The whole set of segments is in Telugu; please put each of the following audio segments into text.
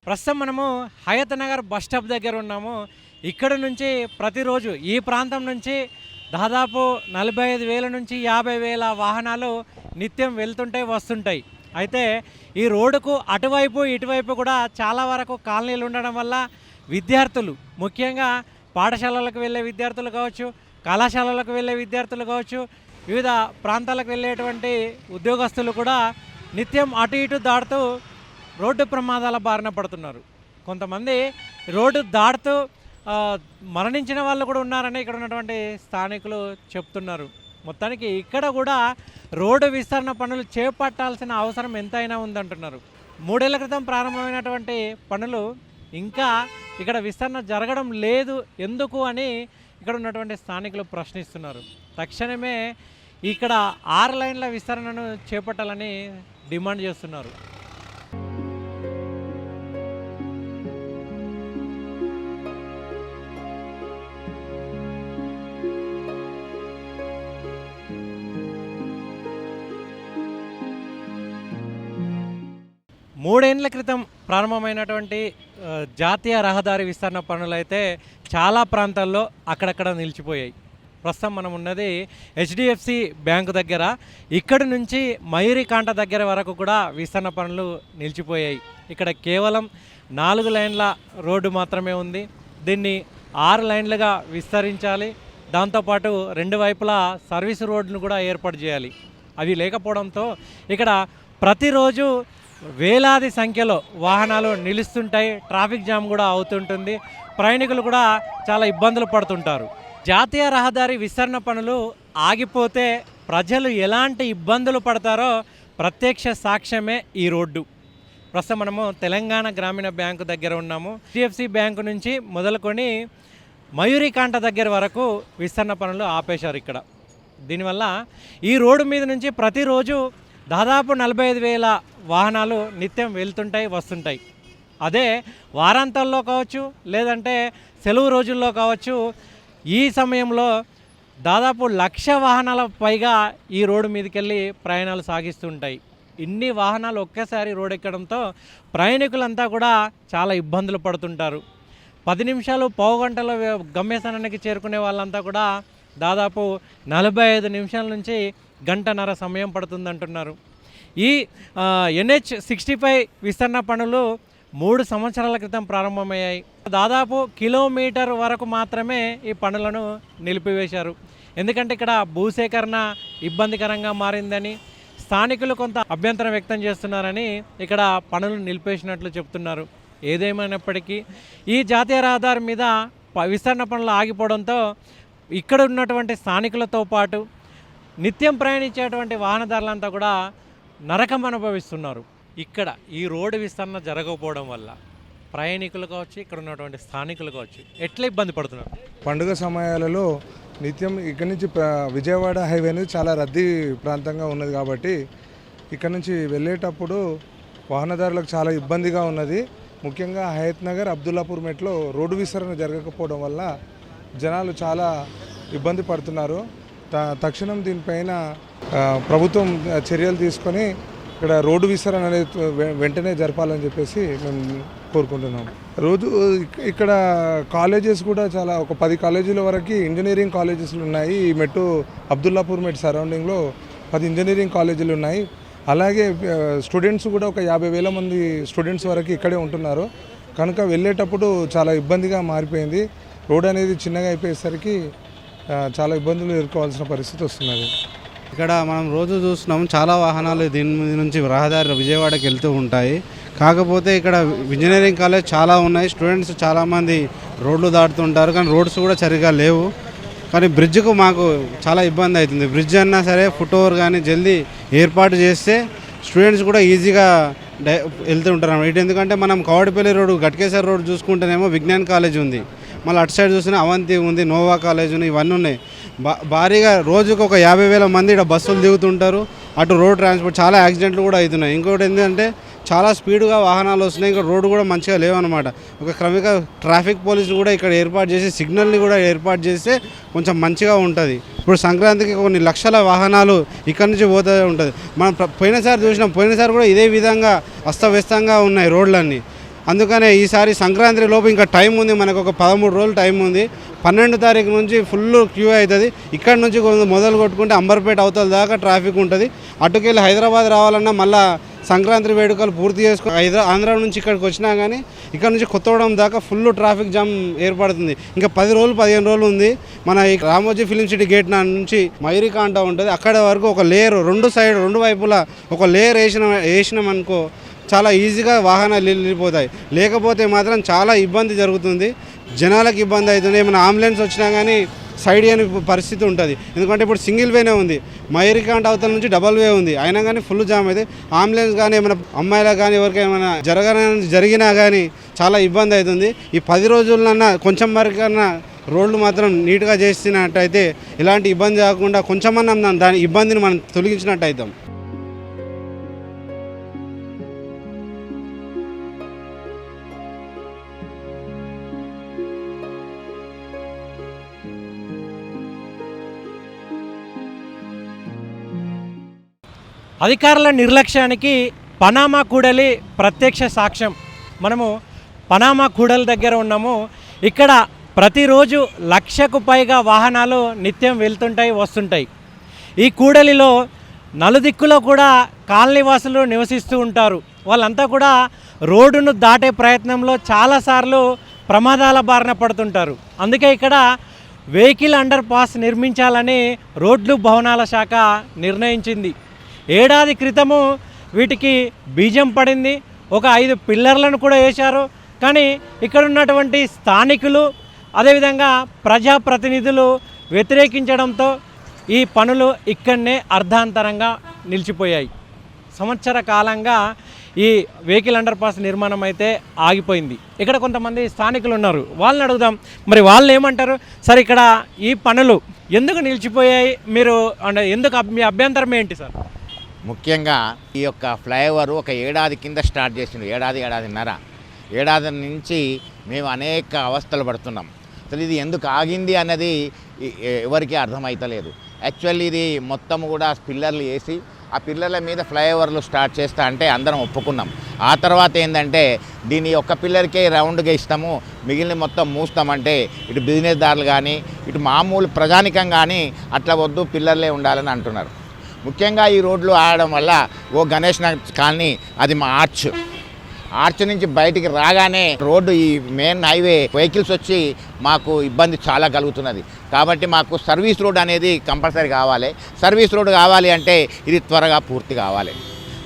ప్రస్తుతం మనము హయత్ నగర్ బస్ స్టాప్ దగ్గర ఉన్నాము. ఇక్కడ నుంచి ప్రతిరోజు ఈ ప్రాంతం నుంచి దాదాపు 45,000 నుంచి 50,000 వాహనాలు నిత్యం వెళ్తుంటాయి వస్తుంటాయి. అయితే ఈ రోడ్డుకు అటువైపు ఇటువైపు కూడా చాలా వరకు కాలనీలు ఉండడం వల్ల విద్యార్థులు, ముఖ్యంగా పాఠశాలలకు వెళ్ళే విద్యార్థులు కావచ్చు, కళాశాలలకు వెళ్ళే విద్యార్థులు కావచ్చు, వివిధ ప్రాంతాలకు వెళ్ళేటువంటి ఉద్యోగస్తులు కూడా నిత్యం అటు ఇటు దాటుతూ రోడ్డు ప్రమాదాల బారిన పడుతున్నారు. కొంతమంది రోడ్డు దాటుతూ మరణించిన వాళ్ళు కూడా ఉన్నారని ఇక్కడ ఉన్నటువంటి స్థానికులు చెప్తున్నారు. మొత్తానికి ఇక్కడ కూడా రోడ్డు విస్తరణ పనులు చేపట్టాల్సిన అవసరం ఎంతైనా ఉందంటున్నారు. 3 ఏళ్ల క్రితం ప్రారంభమైనటువంటి పనులు ఇంకా ఇక్కడ విస్తరణ జరగడం లేదు ఎందుకు అని ఇక్కడ ఉన్నటువంటి స్థానికులు ప్రశ్నిస్తున్నారు. తక్షణమే ఇక్కడ 6 లైన్ల విస్తరణను చేపట్టాలని డిమాండ్ చేస్తున్నారు. మూడేళ్ల క్రితం ప్రారంభమైనటువంటి జాతీయ రహదారి విస్తరణ పనులైతే చాలా ప్రాంతాల్లో అక్కడక్కడ నిలిచిపోయాయి. ప్రస్తుతం మనం ఉన్నది HDFC బ్యాంకు దగ్గర. ఇక్కడి నుంచి మయూరికాంట దగ్గర వరకు కూడా విస్తరణ పనులు నిలిచిపోయాయి. ఇక్కడ కేవలం 4 లైన్ల రోడ్డు మాత్రమే ఉంది. దీన్ని 6 లైన్లుగా విస్తరించాలి. దాంతోపాటు 2 వైపులా సర్వీస్ రోడ్లను కూడా ఏర్పాటు చేయాలి. అవి లేకపోవడంతో ఇక్కడ ప్రతిరోజు వేలాది సంఖ్యలో వాహనాలు నిలుస్తుంటాయి. ట్రాఫిక్ జామ్ కూడా అవుతుంటుంది. ప్రయాణికులు కూడా చాలా ఇబ్బందులు పడుతుంటారు. జాతీయ రహదారి విస్తరణ పనులు ఆగిపోతే ప్రజలు ఎలాంటి ఇబ్బందులు పడతారో ప్రత్యక్ష సాక్ష్యమే ఈ రోడ్డు. ప్రస్తుతం మనము తెలంగాణ గ్రామీణ బ్యాంకు దగ్గర ఉన్నాము. HDFC బ్యాంకు నుంచి మొదలుకొని మయూరికాంట దగ్గర వరకు విస్తరణ పనులు ఆపేశారు ఇక్కడ. దీనివల్ల ఈ రోడ్డు మీద నుంచి ప్రతిరోజు దాదాపు 45,000 వాహనాలు నిత్యం వెళ్తుంటాయి వస్తుంటాయి. అదే వారాంతాల్లో కావచ్చు, లేదంటే సెలవు రోజుల్లో కావచ్చు, ఈ సమయంలో దాదాపు 1,00,000 వాహనాల పైగా ఈ రోడ్డు మీదకి వెళ్ళి ప్రయాణాలు సాగిస్తుంటాయి. ఇన్ని వాహనాలు ఒకేసారి రోడ్ ఎక్కడంతో ప్రయాణికులంతా కూడా చాలా ఇబ్బందులు పడుతుంటారు. 10 నిమిషాలు, పావు గంటలో గమ్యస్థానానికి చేరుకునే వాళ్ళంతా కూడా దాదాపు 45 నిమిషాల నుంచి గంటన్నర సమయం పడుతుందంటున్నారు. ఈ NH65 విస్తరణ పనులు 3 సంవత్సరాల క్రితం ప్రారంభమయ్యాయి. దాదాపు కిలోమీటర్ వరకు మాత్రమే ఈ పనులను నిలిపివేశారు. ఎందుకంటే ఇక్కడ భూసేకరణ ఇబ్బందికరంగా మారిందని స్థానికులు కొంత అభ్యంతరం వ్యక్తం చేస్తున్నారని ఇక్కడ పనులు నిలిపేసినట్లు చెప్తున్నారు. ఏదేమైనప్పటికీ ఈ జాతీయ రహదారి మీద విస్తరణ పనులు ఆగిపోవడంతో ఇక్కడ ఉన్నటువంటి స్థానికులతో పాటు నిత్యం ప్రయాణించేటువంటి వాహనదారులంతా కూడా నరకం అనుభవిస్తున్నారు. ఇక్కడ ఈ రోడ్డు విస్తరణ జరగకపోవడం వల్ల ప్రయాణికులు కావచ్చు, ఇక్కడ ఉన్నటువంటి స్థానికులు కావచ్చు ఎట్లా ఇబ్బంది పడుతున్నారు. పండుగ సమయాలలో నిత్యం ఇక్కడి నుంచి విజయవాడ హైవే అనేది చాలా రద్దీ ప్రాంతంగా ఉన్నది కాబట్టి ఇక్కడ నుంచి వెళ్ళేటప్పుడు వాహనదారులకు చాలా ఇబ్బందిగా ఉన్నది. ముఖ్యంగా హయత్ నగర్, అబ్దుల్లాపూర్ మెట్లో రోడ్డు విస్తరణ జరగకపోవడం వల్ల జనాలు చాలా ఇబ్బంది పడుతున్నారు. తక్షణం దీనిపైన ప్రభుత్వం చర్యలు తీసుకొని ఇక్కడ రోడ్డు విస్తరణ అనేది వెంటనే జరపాలని చెప్పేసి మేము కోరుకుంటున్నాం. రోజు ఇక్కడ కాలేజెస్ కూడా చాలా ఒక 10 కాలేజీల వరకు ఇంజనీరింగ్ కాలేజెస్లు ఉన్నాయి. ఈ మెట్టు అబ్దుల్లాపూర్ మెట్ సరౌండింగ్లో 10 ఇంజనీరింగ్ కాలేజీలు ఉన్నాయి. అలాగే స్టూడెంట్స్ కూడా ఒక 50,000 మంది స్టూడెంట్స్ వరకు ఇక్కడే ఉంటున్నారు. కనుక వెళ్ళేటప్పుడు చాలా ఇబ్బందిగా మారిపోయింది. రోడ్ అనేది చిన్నగా అయిపోయేసరికి చాలా ఇబ్బందులు ఎదుర్కోవాల్సిన పరిస్థితి వస్తున్నది. ఇక్కడ మనం రోజు చూస్తున్నాం, చాలా వాహనాలు దీని నుంచి రహదారి విజయవాడకి వెళ్తూ ఉంటాయి. కాకపోతే ఇక్కడ ఇంజనీరింగ్ కాలేజ్ చాలా ఉన్నాయి. స్టూడెంట్స్ చాలామంది రోడ్లు దాటుతుంటారు, కానీ రోడ్స్ కూడా సరిగా లేవు. కానీ బ్రిడ్జ్కు మాకు చాలా ఇబ్బంది అవుతుంది. బ్రిడ్జ్ అన్నా సరే ఫుట్ ఓవర్ కానీ జల్దీ ఏర్పాటు చేస్తే స్టూడెంట్స్ కూడా ఈజీగా వెళ్తూ ఉంటారు. ఇటు ఎందుకంటే మనం కవడిపల్లి రోడ్డు, గట్కేశ్వర రోడ్డు చూసుకుంటేనేమో విజ్ఞాన్ కాలేజ్ ఉంది, మళ్ళీ అటు సైడ్ చూసినా అవంతి ఉంది, నోవా కాలేజ్ ఉంది, ఇవన్నీ ఉన్నాయి. భారీగా రోజుకు ఒక 50,000 మంది ఇక్కడ బస్సులు దిగుతుంటారు. అటు రోడ్ ట్రాన్స్పోర్ట్ చాలా యాక్సిడెంట్లు కూడా అవుతున్నాయి. ఇంకోటి ఏంటంటే చాలా స్పీడ్గా వాహనాలు వస్తున్నాయి. ఇక్కడ రోడ్డు కూడా మంచిగా లేవన్నమాట. ఒక క్రమిక ట్రాఫిక్ పోలీసులు కూడా ఇక్కడ ఏర్పాటు చేసి సిగ్నల్ని కూడా ఏర్పాటు చేస్తే కొంచెం మంచిగా ఉంటుంది. ఇప్పుడు సంక్రాంతికి కొన్ని లక్షల వాహనాలు ఇక్కడ నుంచి పోతూ ఉంటుంది. మనం పోయినసారి చూసినాం, పోయినసారి కూడా ఇదే విధంగా అస్తవ్యస్తంగా ఉన్నాయి రోడ్లన్నీ. అందుకనే ఈసారి సంక్రాంతి లోపు ఇంకా టైం ఉంది, మనకు ఒక 13 రోజులు టైం ఉంది. 12 తారీఖు నుంచి ఫుల్ క్యూ అవుతుంది. ఇక్కడ నుంచి మొదలు కొట్టుకుంటే అంబర్పేట అవతల దాకా ట్రాఫిక్ ఉంటుంది. అటుకెళ్ళి హైదరాబాద్ రావాలన్నా మళ్ళీ సంక్రాంతి వేడుకలు పూర్తి చేసుకుని ఆంధ్ర నుంచి ఇక్కడికి వచ్చినా కానీ ఇక్కడ నుంచి కొత్తగూడెం దాకా ఫుల్ ట్రాఫిక్ జామ్ ఏర్పడుతుంది. ఇంకా 10 రోజులు 15 రోజులు ఉంది. మన ఈ రామోజీ ఫిలిం సిటీ గేట్ నుంచి మైరికాంట ఉంటుంది, అక్కడ వరకు ఒక లేయర్ రెండు వైపులా ఒక లేయర్ వేసినామనుకో చాలా ఈజీగా వాహనాలు వెళ్ళిపోతాయి. లేకపోతే మాత్రం చాలా ఇబ్బంది జరుగుతుంది, జనాలకు ఇబ్బంది అవుతుంది. ఏమైనా అంబులెన్స్ వచ్చినా కానీ సైడ్ అనే పరిస్థితి ఉంటుంది. ఎందుకంటే ఇప్పుడు సింగిల్ వేనే ఉంది, మైరికాంట అవతల నుంచి డబల్ వే ఉంది, అయినా కానీ ఫుల్ జామ్ అయితే అంబులెన్స్ కానీ ఏమైనా అమ్మాయిలకు కానీ ఎవరికైనా జరిగినా కానీ చాలా ఇబ్బంది అవుతుంది. ఈ 10 రోజులన్నా కొంచెం వరకన్నా రోడ్లు మాత్రం నీట్గా చేసినట్టయితే ఇలాంటి ఇబ్బంది కాకుండా కొంచెమన్నా దాని ఇబ్బందిని మనం తొలగించినట్టు అవుతాం. అధికారుల నిర్లక్ష్యానికి పనామా కూడలి ప్రత్యక్ష సాక్ష్యం. మనము పనామా కూడలి దగ్గర ఉన్నాము. ఇక్కడ ప్రతిరోజు 1,00,000కు పైగా వాహనాలు నిత్యం వెళ్తుంటాయి, వస్తుంటాయి. ఈ కూడలిలో నలుదిక్కులో కూడా కాలనీవాసులు నివసిస్తూ ఉంటారు. వాళ్ళంతా కూడా రోడ్డును దాటే ప్రయత్నంలో చాలాసార్లు ప్రమాదాల బారిన పడుతుంటారు. అందుకే ఇక్కడ వెహికల్ అండర్ పాస్ నిర్మించాలని రోడ్లు భవనాల శాఖ నిర్ణయించింది. ఏడాది క్రితము వీటికి బీజం పడింది, ఒక 5 పిల్లర్లను కూడా వేశారు. కానీ ఇక్కడ ఉన్నటువంటి స్థానికులు అదేవిధంగా ప్రజాప్రతినిధులు వ్యతిరేకించడంతో ఈ పనులు ఇక్కడనే అర్ధాంతరంగా నిలిచిపోయాయి. సంవత్సర కాలంగా ఈ వెహికల్ అండర్ పాస్ నిర్మాణం అయితే ఆగిపోయింది. ఇక్కడ కొంతమంది స్థానికులు ఉన్నారు, వాళ్ళని అడుగుదాం. మరి వాళ్ళు ఏమంటారు? సార్, ఇక్కడ ఈ పనులు ఎందుకు నిలిచిపోయాయి? మీరు అంటే ఎందుకు మీ అభ్యంతరం ఏంటి సార్? ముఖ్యంగా ఈ యొక్క ఫ్లైఓవర్ ఒక ఏడాది కింద స్టార్ట్ చేసింది, ఏడాదిన్నర. ఏడాది నుంచి మేము అనేక అవస్థలు పడుతున్నాం. అసలు ఇది ఎందుకు ఆగింది అన్నది ఎవరికీ అర్థమవుతలేదు. యాక్చువల్లీ ఇది మొత్తం కూడా పిల్లర్లు వేసి ఆ పిల్లర్ల మీద ఫ్లైఓవర్లు స్టార్ట్ చేస్తా అంటే అందరం ఒప్పుకున్నాం. ఆ తర్వాత ఏంటంటే దీని ఒక్క పిల్లర్కే రౌండ్గా ఇస్తాము, మిగిలిన మొత్తం మూస్తామంటే ఇటు బిజినెస్దారులు కానీ ఇటు మామూలు ప్రజానికం కానీ అట్లా వద్దు, పిల్లర్లే ఉండాలని అంటున్నారు. ముఖ్యంగా ఈ రోడ్లు ఆడడం వల్ల గణేష్ నగర్ కాలనీ అది మా ఆర్చ్ నుంచి బయటికి రాగానే రోడ్డు ఈ మెయిన్ హైవే వెహికల్స్ వచ్చి మాకు ఇబ్బంది చాలా కలుగుతున్నది. కాబట్టి మాకు సర్వీస్ రోడ్ అనేది కంపల్సరీ కావాలి. సర్వీస్ రోడ్ కావాలి అంటే ఇది త్వరగా పూర్తి కావాలి,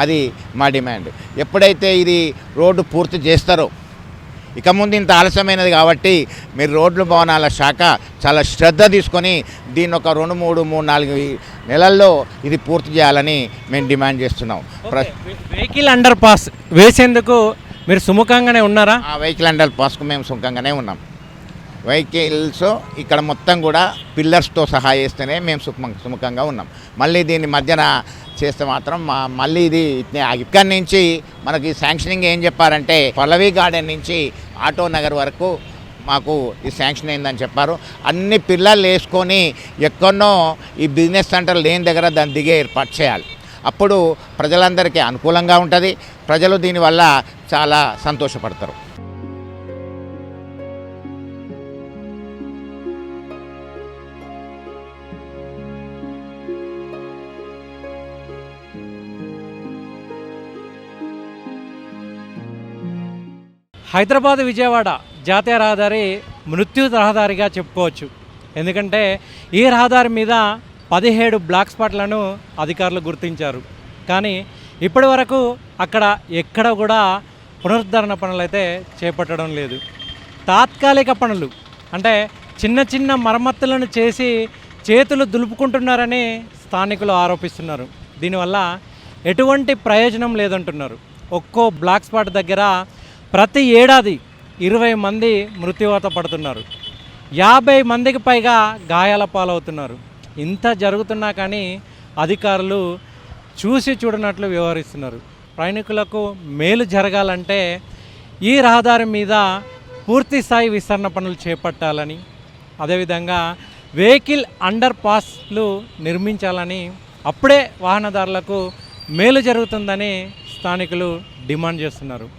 అది మా డిమాండ్. ఎప్పుడైతే ఇది రోడ్డు పూర్తి చేస్తారో, ఇక ముందు ఇంత ఆలస్యమైనది కాబట్టి మీరు రోడ్లు భవనాల శాఖ చాలా శ్రద్ధ తీసుకొని దీన్ని ఒక 2, 3, 4 నెలల్లో ఇది పూర్తి చేయాలని మేము డిమాండ్ చేస్తున్నాం. వెహికల్ అండర్ పాస్ వేసేందుకు మీరు సుముఖంగానే ఉన్నారా? ఆ వెహికల్ అండర్ పాస్కు మేము సుముఖంగానే ఉన్నాం. వెహికల్స్ ఇక్కడ మొత్తం కూడా పిల్లర్స్తో సహా చేస్తేనే మేము సుముఖంగా ఉన్నాం. మళ్ళీ దీన్ని మధ్యన చేస్తే మాత్రం మళ్ళీ ఇది ఇట్నే ఆగి. ఇక్కడి నుంచి మనకి శాంక్షనింగ్ ఏం చెప్పారంటే పల్లవి గార్డెన్ నుంచి ఆటో నగర్ వరకు మాకు ఈ శాంక్షన్ అయిందని చెప్పారు. అన్ని పిల్లర్లు వేసుకొని ఎక్కడో ఈ బిజినెస్ సెంటర్ లేని దగ్గర దాన్ని దిగే ఏర్పాటు చేయాలి. అప్పుడు ప్రజలందరికీ అనుకూలంగా ఉంటుంది, ప్రజలు దీనివల్ల చాలా సంతోషపడతారు. హైదరాబాద్ విజయవాడ జాతీయ రహదారి మృత్యు రహదారిగా చెప్పుకోవచ్చు. ఎందుకంటే ఈ రహదారి మీద 17 బ్లాక్ స్పాట్లను అధికారులు గుర్తించారు. కానీ ఇప్పటి వరకు అక్కడ ఎక్కడ కూడా పునరుద్ధరణ పనులు అయితే చేపట్టడం లేదు. తాత్కాలిక పనులు అంటే చిన్న చిన్న మరమ్మతులను చేసి చేతులు దులుపుకుంటున్నారని స్థానికులు ఆరోపిస్తున్నారు. దీనివల్ల ఎటువంటి ప్రయోజనం లేదంటున్నారు. ఒక్కో బ్లాక్ స్పాట్ దగ్గర ప్రతి ఏడాది 20 మంది మృత్యువాత పడుతున్నారు, 50 మందికి పైగా గాయాల పాలవుతున్నారు. ఇంత జరుగుతున్నా కానీ అధికారులు చూసి చూడనట్లు వ్యవహరిస్తున్నారు. ప్రయాణికులకు మేలు జరగాలంటే ఈ రహదారి మీద పూర్తి స్థాయి విస్తరణ పనులు చేపట్టాలని, అదేవిధంగా వెహికల్ అండర్ పాస్లు నిర్మించాలని, అప్పుడే వాహనదారులకు మేలు జరుగుతుందని స్థానికులు డిమాండ్ చేస్తున్నారు.